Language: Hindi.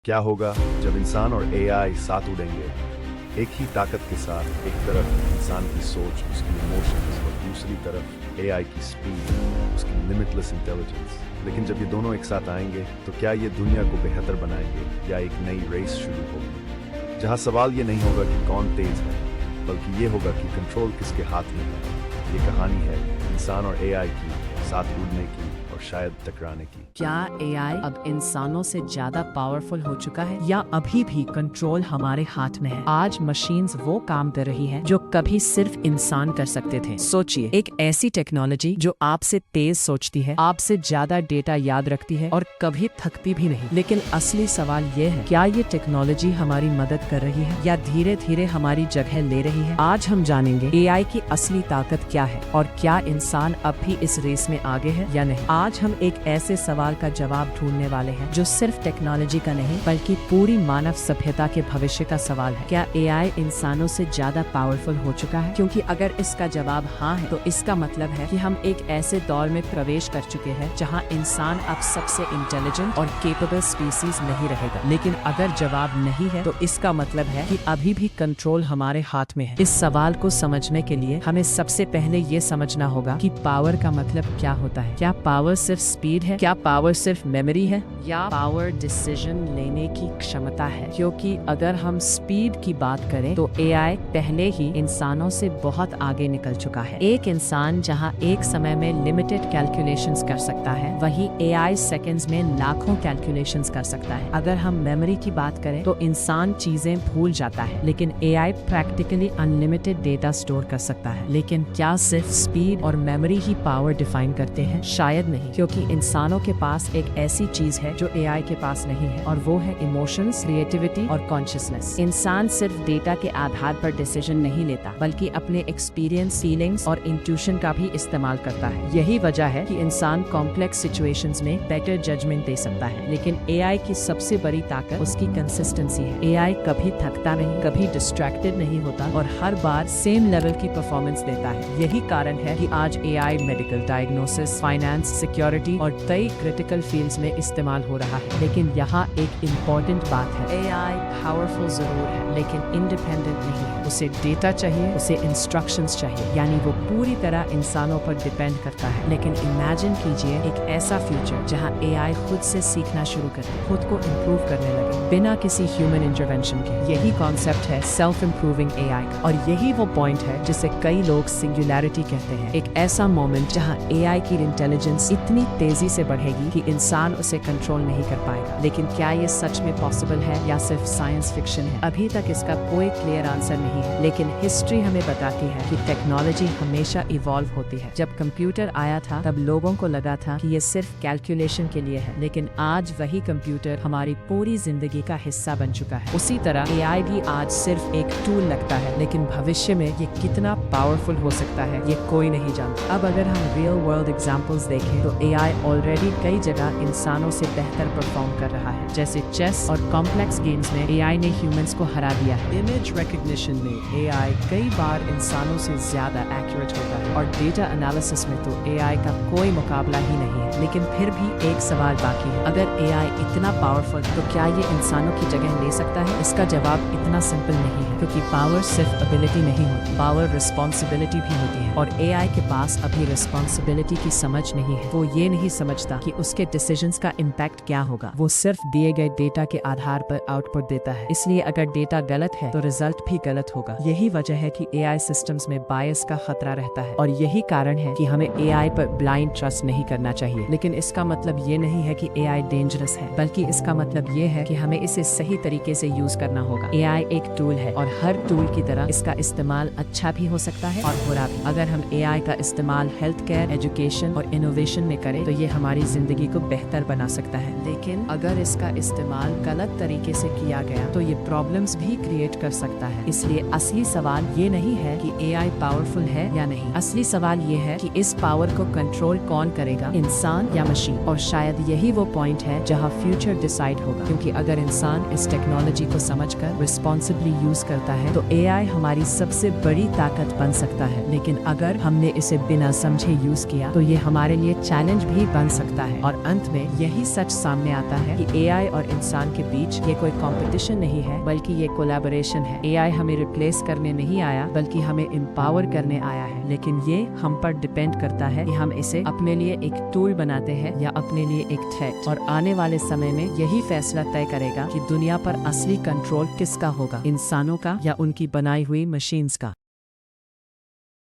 क्या होगा जब इंसान और एआई साथ उड़ेंगे एक ही ताकत के साथ। एक तरफ इंसान की सोच, उसकी इमोशंस, और दूसरी तरफ एआई की स्पीड, उसकी लिमिटलेस इंटेलिजेंस। लेकिन जब ये दोनों एक साथ आएंगे तो क्या ये दुनिया को बेहतर बनाएंगे या एक नई रेस शुरू होगी, जहां सवाल ये नहीं होगा कि कौन तेज है, बल्कि ये होगा कि कंट्रोल किसके हाथ में है। ये कहानी है इंसान और एआई की, साथ उड़ने की और शायद टकराने की। क्या एआई अब इंसानों से ज्यादा पावरफुल हो चुका है या अभी भी कंट्रोल हमारे हाथ में है? आज मशीन्स वो काम कर रही हैं जो कभी सिर्फ इंसान कर सकते थे। सोचिए, एक ऐसी टेक्नोलॉजी जो आपसे तेज सोचती है, आपसे ज्यादा डेटा याद रखती है और कभी थकती भी नहीं। लेकिन असली सवाल ये है, क्या ये टेक्नोलॉजी हमारी मदद कर रही है या धीरे धीरे हमारी जगह ले रही है? आज हम जानेंगे एआई की असली ताकत क्या है और क्या इंसान अब भी इस रेस में आगे है या नहीं। आज हम एक ऐसे सवाल का जवाब ढूंढने वाले हैं जो सिर्फ टेक्नोलॉजी का नहीं बल्कि पूरी मानव सभ्यता के भविष्य का सवाल है। क्या एआई इंसानों से ज्यादा पावरफुल हो चुका है? क्योंकि अगर इसका जवाब हाँ है तो इसका मतलब है कि हम एक ऐसे दौर में प्रवेश कर चुके हैं जहां इंसान अब सबसे इंटेलिजेंट और केपेबल स्पीसीज नहीं रहेगा। लेकिन अगर जवाब नहीं है तो इसका मतलब है कि अभी भी कंट्रोल हमारे हाथ में है। इस सवाल को समझने के लिए हमें सबसे पहले ये समझना होगा कि पावर का मतलब क्या होता है। क्या पावर सिर्फ स्पीड है? क्या पावर सिर्फ मेमोरी है या पावर डिसीजन लेने की क्षमता है? क्योंकि अगर हम स्पीड की बात करें तो एआई पहले ही इंसानों से बहुत आगे निकल चुका है। एक इंसान जहां एक समय में लिमिटेड कैलकुलेशंस कर सकता है, वहीं एआई सेकंड्स में लाखों कैलकुलेशंस कर सकता है। अगर हम मेमोरी की बात करें तो इंसान चीजें भूल जाता है, लेकिन AI practically unlimited data store कर सकता है। लेकिन क्या सिर्फ स्पीड और मेमोरी ही पावर डिफाइन करते हैं? शायद नहीं, क्योंकि इंसानों के पास एक ऐसी चीज है जो एआई के पास नहीं है, और वो है इमोशंस, क्रिएटिविटी और कॉन्शियसनेस। इंसान सिर्फ डेटा के आधार पर डिसीजन नहीं लेता, बल्कि अपने एक्सपीरियंस, फीलिंग्स और इंट्यूशन का भी इस्तेमाल करता है। यही वजह है कि इंसान कॉम्प्लेक्स सिचुएशंस में बेटर जजमेंट दे सकता है। लेकिन एआई की सबसे बड़ी ताकत उसकी कंसिस्टेंसी है। एआई कभी थकता नहीं, कभी डिस्ट्रैक्टेड नहीं होता और हर बार सेम लेवल की परफॉर्मेंस देता है। यही कारण है कि आज AI medical diagnosis, finance, security और कई क्रिटिकल फील्ड्स में इस्तेमाल हो रहा है। लेकिन यहाँ एक इम्पोर्टेंट बात है, एआई पावरफुल जरूर है लेकिन इंडिपेंडेंट नहीं है। उसे डेटा चाहिए, उसे इंस्ट्रक्शंस चाहिए, यानी वो पूरी तरह इंसानों पर डिपेंड करता है। लेकिन इमेजिन कीजिए एक ऐसा फ्यूचर जहाँ एआई खुद से सीखना शुरू करे, खुद को इम्प्रूव करने लगे बिना किसी ह्यूमन इंटरवेंशन के। यही कॉन्सेप्ट है सेल्फ इम्प्रूविंग एआई का, और यही वो पॉइंट है जिसे कई लोग सिंगुलैरिटी कहते हैं। एक ऐसा मोमेंट जहाँ एआई की इंटेलिजेंस इतनी तेजी से बढ़ेगी कि इंसान उसे कंट्रोल नहीं कर पाएगा। लेकिन क्या ये सच में पॉसिबल है या सिर्फ साइंस फिक्शन है? अभी तक इसका कोई क्लियर आंसर नहीं है। लेकिन हिस्ट्री हमें बताती है कि टेक्नोलॉजी हमेशा इवॉल्व होती है। जब कंप्यूटर आया था तब लोगों को लगा था कि ये सिर्फ कैलकुलेशन के लिए है, लेकिन आज वही कंप्यूटर हमारी पूरी जिंदगी का हिस्सा बन चुका है। उसी तरह एआई भी आज सिर्फ एक टूल लगता है, लेकिन भविष्य में ये कितना पावरफुल हो सकता है ये कोई नहीं जानता। अब अगर हम रियल वर्ल्ड एग्जांपल्स देखें तो एआई ऑलरेडी कई जगह इंसानों से बेहतर परफॉर्म कर रहा है। जैसे चेस और कॉम्प्लेक्स गेम्स में एआई ने ह्यूमंस को हरा दिया है। इमेज रिकग्निशन में एआई कई बार इंसानों से ज्यादा एक्यूरेट होता है, और डेटा एनालिसिस में तो एआई का कोई मुकाबला ही नहीं है। लेकिन फिर भी एक सवाल बाकी है, अगर एआई इतना पावरफुल तो क्या ये इंसानों की जगह ले सकता है? इसका जवाब इतना सिंपल नहीं है, क्योंकि पावर सिर्फ एबिलिटी नहीं होती, पावर रिस्पॉन्सिबिलिटी भी होती है। और एआई के पास अभी रिस्पॉन्सिबिलिटी की समझ नहीं है। वो ये नहीं समझता कि उसके डिसीजंस का इम्पैक्ट क्या होगा। वो सिर्फ दिए गए डेटा के आधार पर आउटपुट देता है। इसलिए अगर डेटा गलत है तो रिजल्ट भी गलत होगा। यही वजह है कि एआई सिस्टम्स में बायस का खतरा रहता है, और यही कारण है कि हमें एआई पर ब्लाइंड ट्रस्ट नहीं करना चाहिए। लेकिन इसका मतलब ये नहीं है कि एआई डेंजरस है, बल्कि इसका मतलब ये है कि हमें इसे सही तरीके से यूज करना होगा। एआई एक टूल है, और हर टूल की तरह इसका इस्तेमाल अच्छा भी हो सकता है और बुरा भी। अगर हम एआई का इस्तेमाल हेल्थ केयर, एजुकेशन और इनोवेशन में करें तो ये हमारी जिंदगी को बेहतर बना सकता है। लेकिन अगर इसका इस्तेमाल गलत तरीके से किया गया तो ये प्रॉब्लम्स भी क्रिएट कर सकता है। इसलिए असली सवाल ये नहीं है कि एआई पावरफुल है या नहीं। असली सवाल ये है कि इस पावर को कंट्रोल कौन करेगा, इंसान या मशीन? और शायद यही वो पॉइंट है जहाँ फ्यूचर डिसाइड होगा, क्योंकि अगर इंसान इस टेक्नोलॉजी को समझकर रिस्पॉन्सिबली यूज करता है तो एआई हमारी सबसे बड़ी ताकत बन सकता है। लेकिन अगर हमने इसे बिना समझे यूज किया तो ये हमारे लिए चैलेंज भी बन सकता है। और अंत में यही सच सामने आता है कि एआई और इंसान के बीच ये कोई कंपटीशन नहीं है, बल्कि ये कोलैबोरेशन है। एआई हमें रिप्लेस करने नहीं आया, बल्कि हमें एम्पावर करने आया है। लेकिन ये हम पर डिपेंड करता है कि हम इसे अपने लिए एक टूल बनाते हैं या अपने लिए एक थ्रेट। और आने वाले समय में यही फैसला तय करेगा कि दुनिया पर असली कंट्रोल किसका होगा, इंसानों का या उनकी बनाई हुई मशीन्स का।